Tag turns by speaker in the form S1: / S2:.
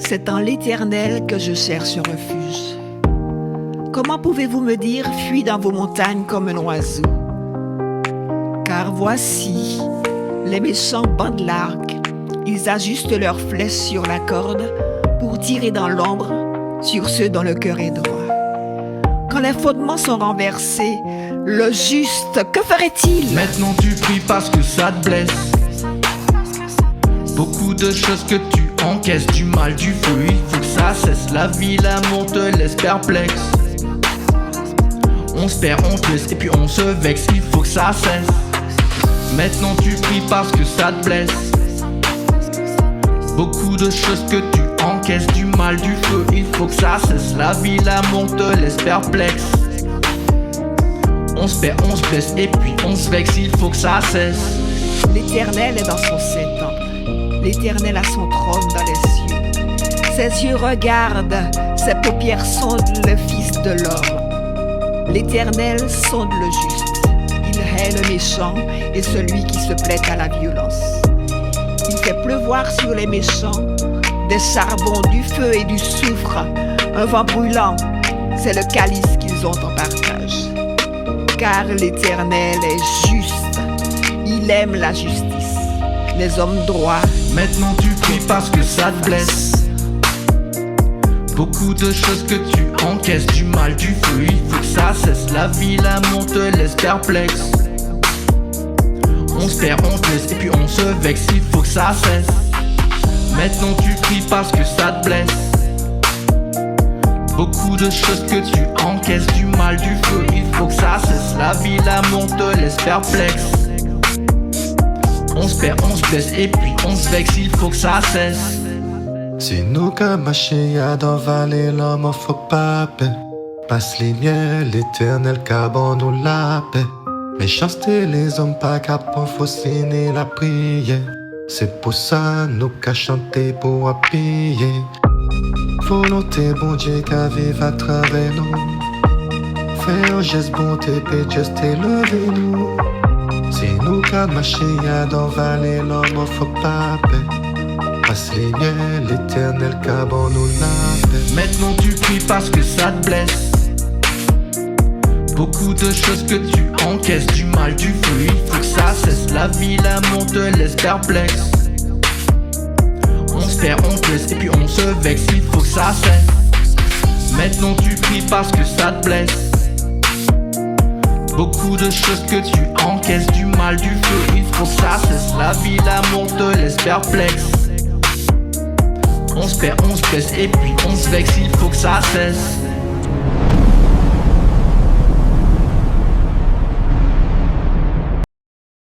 S1: C'est en l'Éternel que je cherche refuge. Comment pouvez-vous me dire, fuis dans vos montagnes comme un oiseau? Car voici, les méchants bandent l'arc, ils ajustent leurs flèches sur la corde pour tirer dans l'ombre sur ceux dont le cœur est droit. Quand les fondements sont renversés, le juste, que ferait-il?
S2: Maintenant tu pries parce que ça te blesse. Beaucoup de choses que tu encaisses, du mal, du feu, il faut que ça cesse. La vie, l'amour te laisse perplexe. On se perd, on te laisse et puis on se vexe, il faut que ça cesse. Maintenant tu pries parce que ça te blesse. Beaucoup de choses que tu encaisses, du mal, du feu, il faut que ça cesse. La vie, l'amour te laisse perplexe. On se perd, on se blesse et puis on se vexe, il faut que ça cesse.
S1: L'Éternel est dans son saint temple. L'Éternel a son trône dans les cieux. Ses yeux regardent, ses paupières sondent le Fils de l'homme. L'Éternel sonde le juste. Il hait le méchant et celui qui se plaît à la violence. Il fait pleuvoir sur les méchants des charbons, du feu et du soufre. Un vent brûlant, c'est le calice qu'ils ont en partage. Car l'Éternel est juste. Il aime la justice. Les hommes droits.
S2: Maintenant tu pries parce que ça te blesse. Beaucoup de choses que tu encaisses, du mal, du feu, il faut que ça cesse. La vie, l'amour te laisse perplexe. On se perd, on te laisse et puis on se vexe, il faut que ça cesse. Maintenant tu pries parce que ça te blesse. Beaucoup de choses que tu encaisses, du mal, du feu, il faut que ça cesse. La vie, l'amour te laisse perplexe. On se perd, on se blesse et puis on se vexe, il faut que ça cesse.
S3: Si nous comme Mashiach dans vallée, l'homme faut pas paix. Passe les miens, l'Éternel cabon nous la paix. Méchanceté, les hommes pas capables, faut signer la prière. C'est pour ça nous qu'à chanter pour appuyer. Volonté, bon Dieu, qu'à vivre à travers nous. Fais un geste, bonté, paix, juste élever nous. Si nous qu'à Mashiach dans vallée, l'homme faut pas paix. Passe les miens, l'Éternel cabon nous la paix.
S2: Maintenant tu pries parce que ça te blesse. Beaucoup de choses que tu encaisses, du mal, du feu, il faut que ça cesse. La vie, l'amour te laisse perplexe. On se perd, on te laisse et puis on se vexe, il faut que ça cesse. Maintenant tu pries parce que ça te blesse. Beaucoup de choses que tu encaisses, du mal, du feu, il faut que ça cesse. La vie, l'amour te laisse perplexe. On se perd, on se blesse et puis on se vexe, il faut que ça cesse.